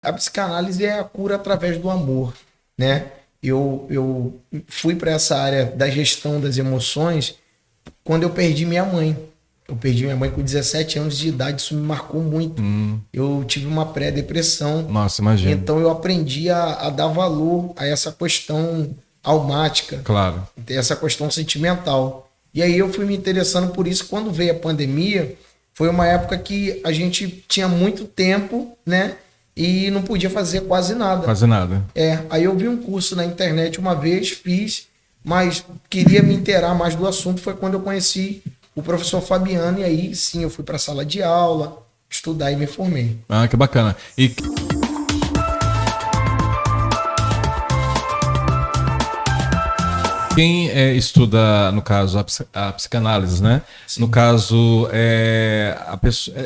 A psicanálise é a cura através do amor, né? Eu fui para essa área da gestão das emoções quando eu perdi minha mãe. Eu perdi minha mãe com 17 anos de idade, isso me marcou muito. Eu tive uma pré-depressão, Nossa, imagina. então eu aprendi a dar valor a essa questão almática, Claro. essa questão sentimental. E aí eu fui me interessando por isso. Quando veio a pandemia, foi uma época que a gente tinha muito tempo, né? E não podia fazer quase nada. Quase nada. Aí eu vi um curso na internet uma vez, fiz, mas queria me inteirar mais do assunto. Foi quando eu conheci o professor Fabiano, e aí sim eu fui para a sala de aula, estudar e me formei. Ah, que bacana. E quem estuda, no caso, a psicanálise, né? Sim. No caso, a pessoa,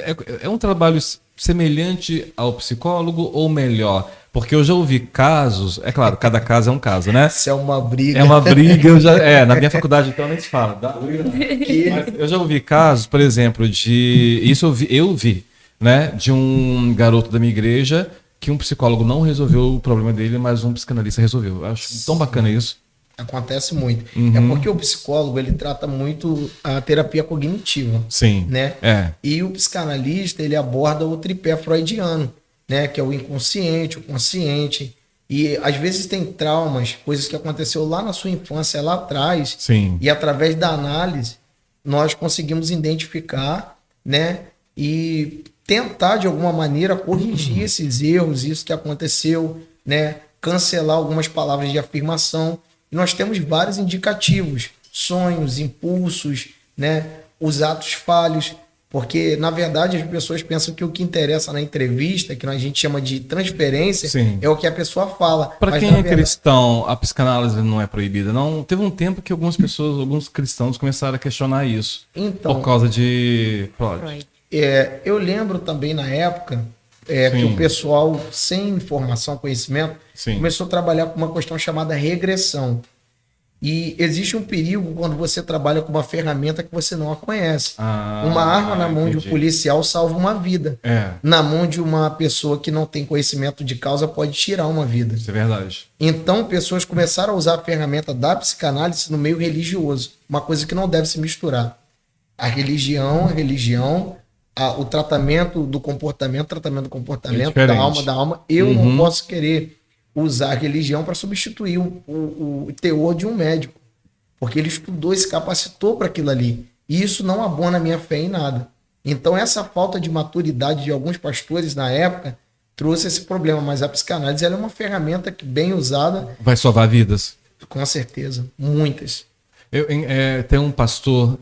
é um trabalho semelhante ao psicólogo ou melhor? Porque eu já ouvi casos, é claro, cada caso é um caso, né? Isso é uma briga. É uma briga, na minha faculdade então nem se fala. Mas eu já ouvi casos, por exemplo, isso eu vi, né? De um garoto da minha igreja que um psicólogo não resolveu o problema dele, mas um psicanalista resolveu. Eu acho tão bacana isso. Acontece muito. É porque o psicólogo, ele trata muito a terapia cognitiva. Sim. Né? E o psicanalista, ele aborda o tripé freudiano, né? Que é o inconsciente, o consciente. E às vezes tem traumas, coisas que aconteceu lá na sua infância, lá atrás. Sim. E através da análise, nós conseguimos identificar, né? E tentar, de alguma maneira, corrigir esses erros, isso que aconteceu, né? Cancelar algumas palavras de afirmação. E nós temos vários indicativos, sonhos, impulsos, né? Os atos falhos, porque, na verdade, as pessoas pensam que o que interessa na entrevista, que a gente chama de transferência, Sim. é o que a pessoa fala. Para quem é cristão, a psicanálise não é proibida. Não, teve um tempo que algumas pessoas, alguns cristãos começaram a questionar isso. Então, por causa de Freud. Eu lembro também na época que o pessoal, sem informação, conhecimento, começou a trabalhar com uma questão chamada regressão. E existe um perigo quando você trabalha com uma ferramenta que você não a conhece. Uma arma na mão de um policial salva uma vida. Na mão de uma pessoa que não tem conhecimento de causa pode tirar uma vida. Isso é verdade. Então, pessoas começaram a usar a ferramenta da psicanálise no meio religioso. Uma coisa que não deve se misturar. A religião, o tratamento do comportamento, da alma. Eu não posso querer usar a religião para substituir o teor de um médico, porque ele estudou e se capacitou para aquilo ali. E isso não abona a minha fé em nada. Então, essa falta de maturidade de alguns pastores na época trouxe esse problema, mas a psicanálise ela é uma ferramenta que, bem usada, vai salvar vidas. Com certeza, muitas. Tem um pastor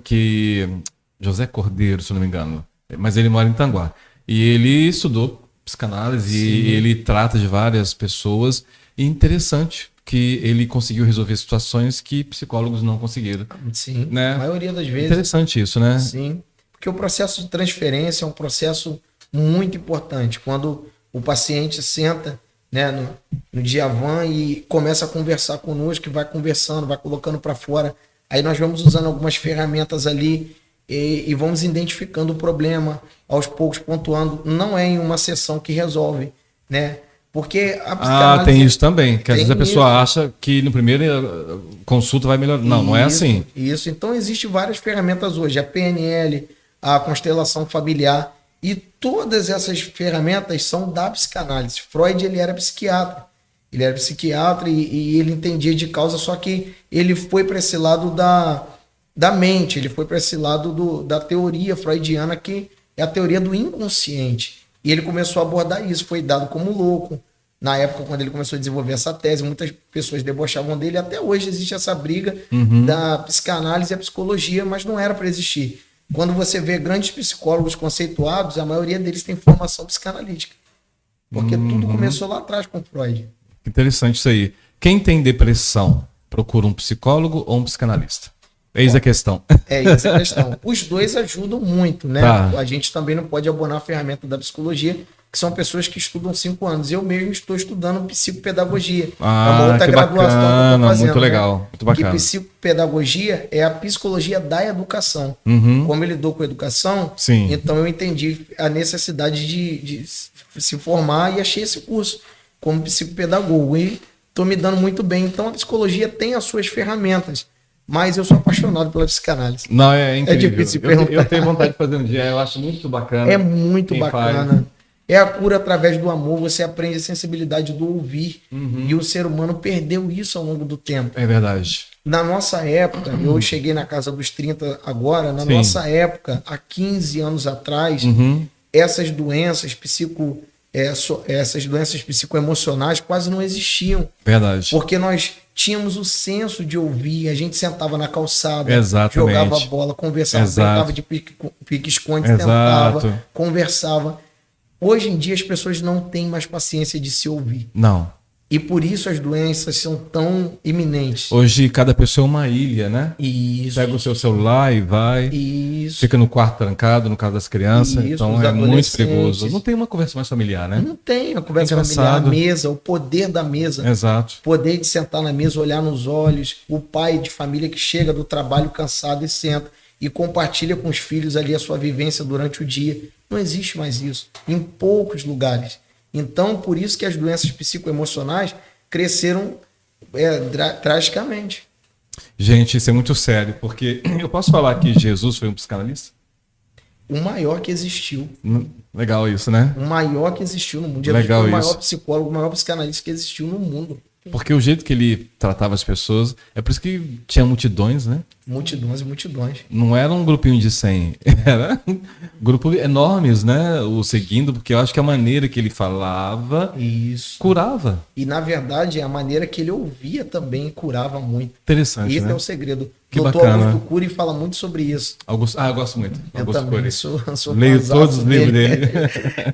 José Cordeiro, se não me engano, mas ele mora em Tanguá. E ele estudou psicanálise e ele trata de várias pessoas. E interessante que ele conseguiu resolver situações que psicólogos não conseguiram. Sim, né? A maioria das vezes. Interessante isso, né? Sim, porque o processo de transferência é um processo muito importante. Quando o paciente senta, né, no Djavan e começa a conversar conosco, vai conversando, vai colocando para fora. Aí nós vamos usando algumas ferramentas ali e vamos identificando o problema, aos poucos pontuando. Não é em uma sessão que resolve, né? Porque a psicanálise... tem isso também, que às vezes a pessoa acha que no primeiro consulta vai melhorar. Não, não é assim. Isso, então existem várias ferramentas hoje, a PNL, a constelação familiar, e todas essas ferramentas são da psicanálise. Freud, ele era psiquiatra. Ele era psiquiatra e ele entendia de causa, só que ele foi para esse lado da mente, ele foi para esse lado da teoria freudiana, que é a teoria do inconsciente. E ele começou a abordar isso, foi dado como louco. Na época, quando ele começou a desenvolver essa tese, muitas pessoas debochavam dele. Até hoje existe essa briga da psicanálise e a psicologia, mas não era para existir. Quando você vê grandes psicólogos conceituados, a maioria deles tem formação psicanalítica. Porque tudo começou lá atrás com Freud. Interessante isso aí. Quem tem depressão, procura um psicólogo ou um psicanalista? Eis a questão. Eis a questão. Os dois ajudam muito, né? Tá. A gente também não pode abonar a ferramenta da psicologia, que são pessoas que estudam 5 anos. Eu mesmo estou estudando psicopedagogia. É Ah, uma outra que graduação que eu bacana, estou fazendo. muito legal, muito Que bacana. psicopedagogia é a psicologia da educação. Uhum. Como ele lidou com a educação, Sim. então eu entendi a necessidade de se formar e achei esse curso como psicopedagogo. E estou me dando muito bem. Então a psicologia tem as suas ferramentas, mas eu sou apaixonado pela psicanálise. Não, é incrível. difícil eu perguntar. tenho vontade de fazer um dia, eu acho muito bacana. É muito quem bacana. faz. É a cura através do amor. Você aprende a sensibilidade do ouvir. Uhum. E o ser humano perdeu isso ao longo do tempo. É verdade. Na nossa época, eu cheguei na casa dos 30 agora, na Sim. nossa época, há 15 anos atrás, Uhum. essas doenças essas doenças psicoemocionais quase não existiam. Verdade. Porque nós tínhamos o senso de ouvir, a gente sentava na calçada, Exatamente. jogava bola, conversava, Exato. brincava de pique-esconde, Exato. tentava, conversava. Hoje em dia as pessoas não têm mais paciência de se ouvir. Não. E por isso as doenças são tão iminentes. Hoje cada pessoa é uma ilha, né? Isso. Pega o seu celular e vai. Isso. Fica no quarto trancado, no caso das crianças. Isso, então os é muito adolescentes. perigoso. Não tem uma conversa mais familiar, né? Não tem a conversa Engraçado. familiar, a mesa, o poder da mesa. Exato. Poder de sentar na mesa, olhar nos olhos. O pai de família que chega do trabalho cansado e senta e compartilha com os filhos ali a sua vivência durante o dia. Não existe mais isso. Em poucos lugares. Então, por isso que as doenças psicoemocionais cresceram drasticamente. Gente, isso é muito sério, porque eu posso falar que Jesus foi um psicanalista? O maior que existiu. Legal isso, né? O maior que existiu no mundo. Jesus Legal foi o maior isso. psicólogo, o maior psicanalista que existiu no mundo. Porque o jeito que ele tratava as pessoas, é por isso que tinha multidões, né? Multidões e multidões. Não era um grupinho de 100, era um grupo enormes, né? O seguindo, porque eu acho que a maneira que ele falava Isso. curava. E, na verdade, a maneira que ele ouvia também curava muito. Interessante, Esse né? é o segredo. Que Doutor bacana. Augusto Cury fala muito sobre isso. Augusto, eu gosto muito. Eu Augusto também Cury. sou Leio fãzaço todos os livros dele.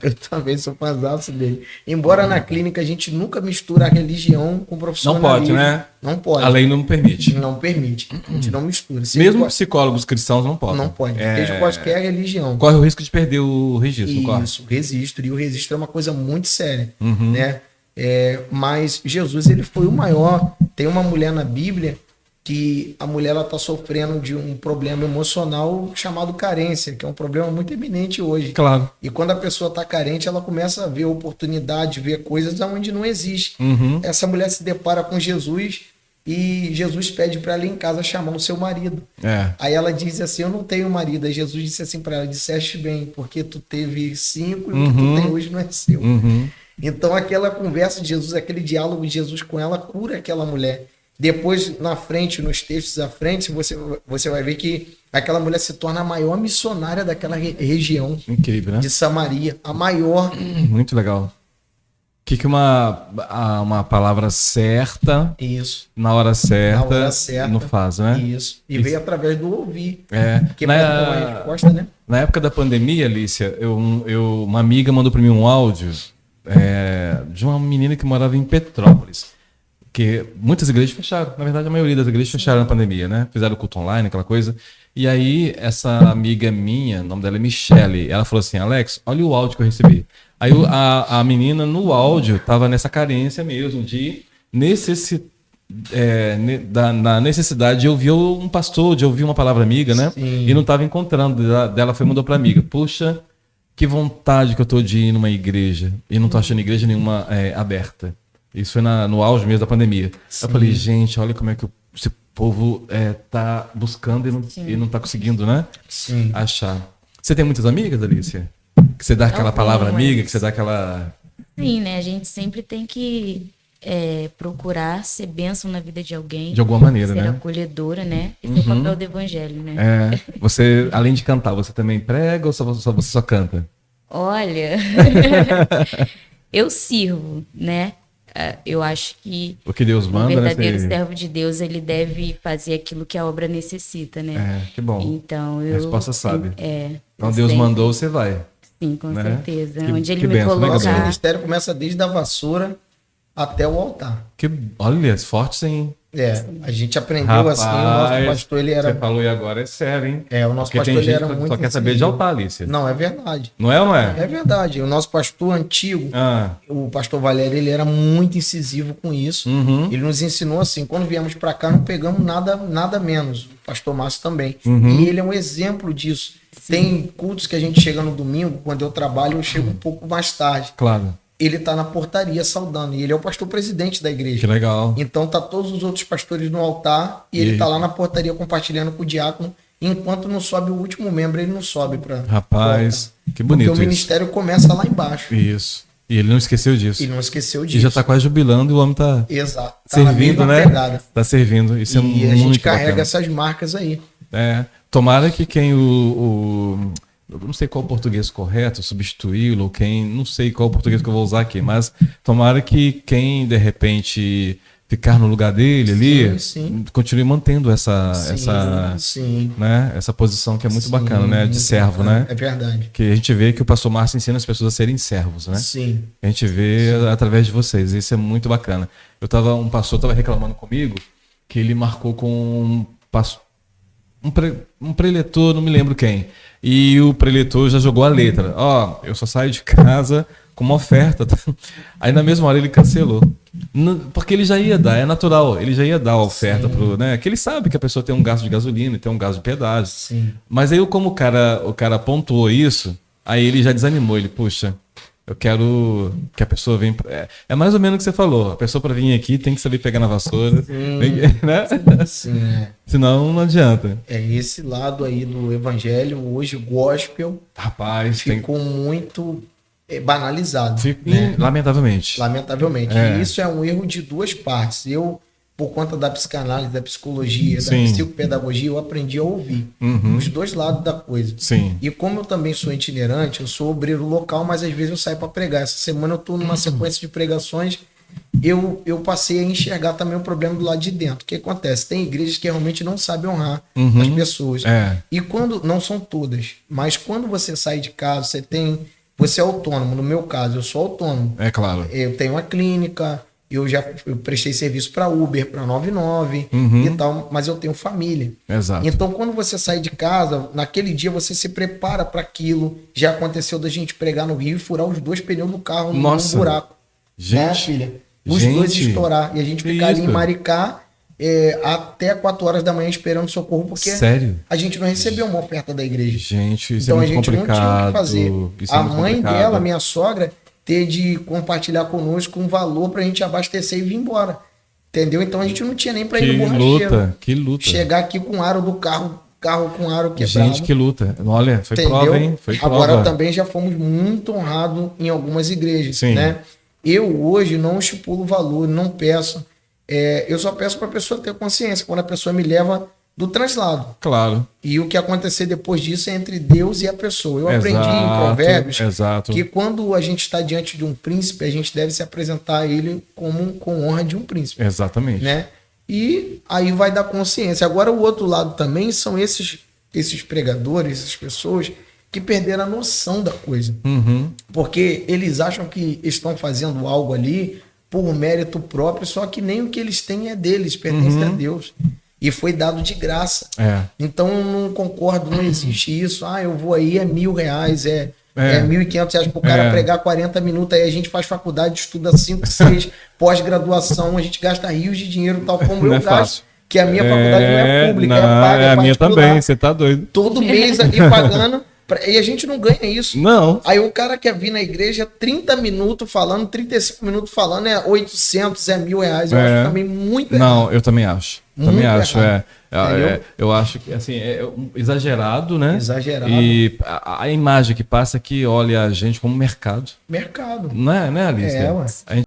Eu também sou fãzaço dele. Embora na clínica a gente nunca mistura a religião com o Não profissionalismo. pode, né? Não pode. A lei não permite. Não permite. A gente não mistura. Se Mesmo pode- psicólogos cristãos não podem. não pode. Desde qualquer religião. Corre o risco de perder o registro, não corre? Isso, registro. E o registro é uma coisa muito séria, Uhum. né? Mas Jesus, ele foi o maior. Tem uma mulher na Bíblia que a mulher está sofrendo de um problema emocional chamado carência, que é um problema muito eminente hoje. Claro. E quando a pessoa está carente, ela começa a ver oportunidade, ver coisas onde não existe. Uhum. Essa mulher se depara com Jesus e Jesus pede para ela ir em casa chamar o seu marido. É. Aí ela diz assim, eu não tenho marido. Aí Jesus disse assim para ela, disseste bem, porque tu teve 5 e o que tu tem hoje não é seu. Uhum. Então aquela conversa de Jesus, aquele diálogo de Jesus com ela cura aquela mulher. Depois, na frente, nos textos à frente, você vai ver que aquela mulher se torna a maior missionária daquela região Incrível, né? de Samaria. A maior. Muito legal. O que uma palavra certa, Isso. na hora certa, Na hora certa. não faz, né? Isso. E veio através do ouvir. É. Que pode ter uma resposta, né? Na época da pandemia, Alicia, uma amiga mandou para mim um áudio de uma menina que morava em Petrópolis. Que muitas igrejas fecharam, na verdade a maioria das igrejas fecharam na pandemia, né? Fizeram culto online, aquela coisa. E aí essa amiga minha, o nome dela é Michele, ela falou assim, Alex, olha o áudio que eu recebi. Aí a menina no áudio tava nessa carência mesmo de na necessidade de ouvir um pastor, de ouvir uma palavra amiga, né? Sim. E não tava encontrando. Dela foi e mandou pra amiga, puxa, que vontade que eu tô de ir numa igreja e não tô achando igreja nenhuma aberta. Isso foi no auge mesmo da pandemia. Sim. Eu falei, gente, olha como é que esse povo tá buscando e não tá conseguindo, né? Sim. Achar. Você tem muitas amigas, Alicia? Que você dá aquela palavra amiga, que você dá aquela... Sim, né? A gente sempre tem que procurar ser bênção na vida de alguém. De alguma maneira, ser né? acolhedora, né? Esse é o papel do evangelho, né? Você, além de cantar, você também prega ou você só canta? Olha, eu sirvo, né? Eu acho que O que Deus o manda, verdadeiro né? servo de Deus, ele deve fazer aquilo que a obra necessita, né? Que bom. Então, eu... Resposta sabe. Então eu Deus sempre- mandou, você vai. Sim, com né? certeza. Que- Onde ele que me benção, né, Nosso Gabriel? colocar... ministério começa desde a vassoura até o altar. Olha, forte sim. A gente aprendeu assim, o nosso pastor, ele era... Você falou e agora é sério, hein? O nosso Porque pastor, tem ele era gente que muito só quer saber de incisivo. altar, Alicia. Não, é verdade. Não é ou não é? É verdade. O nosso pastor antigo, o pastor Valério, ele era muito incisivo com isso. Ele nos ensinou assim, quando viemos para cá, não pegamos nada menos. O pastor Márcio também. E ele é um exemplo disso. Tem cultos que a gente chega no domingo, quando eu trabalho, eu chego um pouco mais tarde. Claro. Ele tá na portaria saudando, e ele é o pastor presidente da igreja. Que legal. Então tá todos os outros pastores no altar, e ele tá lá na portaria compartilhando com o diácono, enquanto não sobe o último membro, ele não sobe para... Rapaz, que bonito Porque o ministério começa lá embaixo. Isso. E ele não esqueceu disso. E não esqueceu disso. E já tá quase jubilando e o homem tá Exato. Tá servindo, né? Pegada. Tá servindo. Isso é muito E a gente carrega bacana. essas marcas aí. Tomara que quem eu não sei qual o português correto, substituí-lo, ou quem, não sei qual o português que eu vou usar aqui, mas tomara que quem, de repente, ficar no lugar dele ali, continue mantendo essa posição que é muito bacana, né? De servo, né? É verdade. Que a gente vê que o pastor Márcio ensina as pessoas a serem servos, né? Sim. A gente vê através de vocês, isso é muito bacana. Um pastor estava reclamando comigo que ele marcou com um preletor, não me lembro quem. E o preletor já jogou a letra. Eu só saio de casa com uma oferta. Aí na mesma hora ele cancelou. Porque ele já ia dar, é natural. Ele já ia dar a oferta pro, né? Que ele sabe que a pessoa tem um gasto de gasolina e tem um gasto de pedágio. Sim. Mas aí como o cara pontuou isso, aí ele já desanimou. Ele, puxa, eu quero que a pessoa venha... É mais ou menos o que você falou. A pessoa para vir aqui tem que saber pegar na vassoura. Né? Sim, Senão não adianta. Esse lado aí do evangelho, hoje, o gospel, rapaz, ficou muito banalizado. Né? Lamentavelmente. E isso é um erro de duas partes. Eu, por conta da psicanálise, da psicologia, da psicopedagogia, eu aprendi a ouvir os dois lados da coisa. Sim. E como eu também sou itinerante, eu sou obreiro local, mas às vezes eu saio para pregar. Essa semana eu estou numa sequência de pregações, eu passei a enxergar também o problema do lado de dentro. O que acontece? Tem igrejas que realmente não sabem honrar as pessoas. E quando, não são todas, mas quando você sai de casa, você é autônomo. No meu caso, eu sou autônomo. É claro. Eu tenho uma clínica, eu prestei serviço para Uber, para 99 e tal, mas eu tenho família. Exato. Então, quando você sai de casa, naquele dia você se prepara para aquilo. Já aconteceu da gente pregar no Rio e furar os 2 pneus do carro num buraco. Gente, filha? Os 2 estourar. E a gente ficar ali em Maricá até 4 horas da manhã esperando socorro, porque a gente não recebeu uma oferta da igreja. Gente, isso então é muito complicado. Não tinha o que fazer. A mãe dela, minha sogra, ter de compartilhar conosco um valor pra gente abastecer e vir embora. Entendeu? Então a gente não tinha nem pra ir no borracheiro. Que luta. Chegar aqui com o aro do carro com aro quebrado. Gente, que luta. Olha, foi prova, hein? Foi prova. Agora também já fomos muito honrados em algumas igrejas, né? Eu hoje não estipulo valor, não peço. Eu só peço para a pessoa ter consciência quando a pessoa me leva do translado. Claro. E o que acontecer depois disso é entre Deus e a pessoa. Eu aprendi em Provérbios que quando a gente está diante de um príncipe, a gente deve se apresentar a ele com honra de um príncipe. Exatamente. Né? E aí vai dar consciência. Agora, o outro lado também são esses pregadores, essas pessoas que perderam a noção da coisa. Porque eles acham que estão fazendo algo ali por mérito próprio, só que nem o que eles têm é deles, pertence a Deus. E foi dado de graça. Então eu não concordo, não existe isso. Eu vou aí, é R$1.000, é R$1.500 pro cara pregar 40 minutos, aí a gente faz faculdade, estuda 5, 6, pós-graduação, a gente gasta rios de dinheiro, tal como eu gasto. Que a minha faculdade não é pública, é paga, é a minha também, você tá doido. Todo mês aqui pagando. E a gente não ganha isso. Não. Aí o cara quer vir na igreja 30 minutos falando, 35 minutos falando, é 800, é R$1.000. Eu acho também muito errado. Não, eu também acho. Muito errado. Eu acho que assim, é exagerado, né? Exagerado. E a imagem que passa aqui olha a gente como mercado. Mercado. Não é, Alice? Ué.